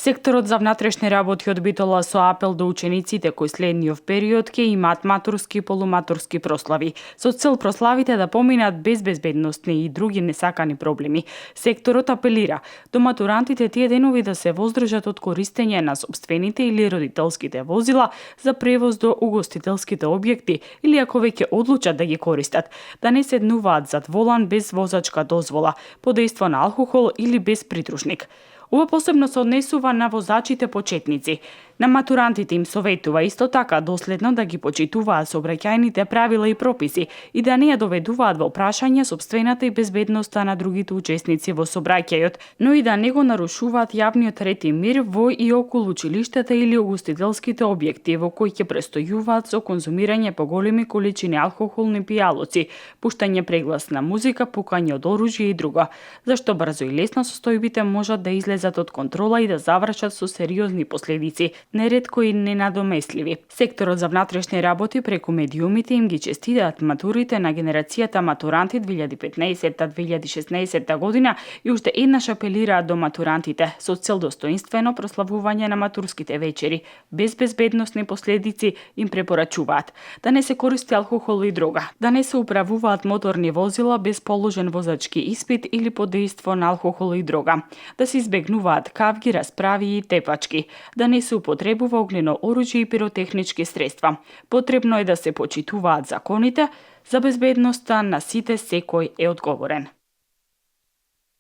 Секторот за внатрешни работи одбитола со апел до учениците кои следниот период ќе имаат матурски и полуматурски прослави, со цел прославите да поминат без безбедносни и други несакани проблеми. Секторот апелира до матурантите тие денови да се воздржат од користење на сопствените или родителските возила за превоз до угостителските објекти или ако веќе одлучат да ги користат, да не седнуваат зад волан без возачка дозвола, под дејство на алкохол или без придружник. Ова посебно се однесува на возачите почетници. На матурантите им советува исто така доследно да ги почитуваат сообраќајните правила и прописи и да не ја доведуваат во прашање сопствената и безбедноста на другите учесници во сообраќајот, но и да не го нарушуваат јавниот ред и мир во и околу училиштата или угостителските објекти во кои ќе престојуваат со конзумирање поголеми количини алкохолни пијалоци, пуштање прегласна музика, пукање од оружје и друго, зашто брзо и лесно состојбите можат да излезат од контрола и да завршат со сериозни последици, неретко и ненадомесливи. Секторот за внатрешни работи преку медиумите им ги честитаат матурите на генерацијата матуранти 2015-2016 година и уште еднаш апелираат до матурантите со цел достоинствено прославување на матурските вечери, без безбедносни последици им препорачуваат да не се користи алкохол и дрога, да не се управуваат моторни возила без положен возачки испит или под дејство на алкохол и дрога, да се избегнуваат кавги, расправи и тепачки, да не се употребува огнено оружје и пиротехнички средства. Потребно е да се почитуваат законите, за безбедноста на сите секој е одговорен.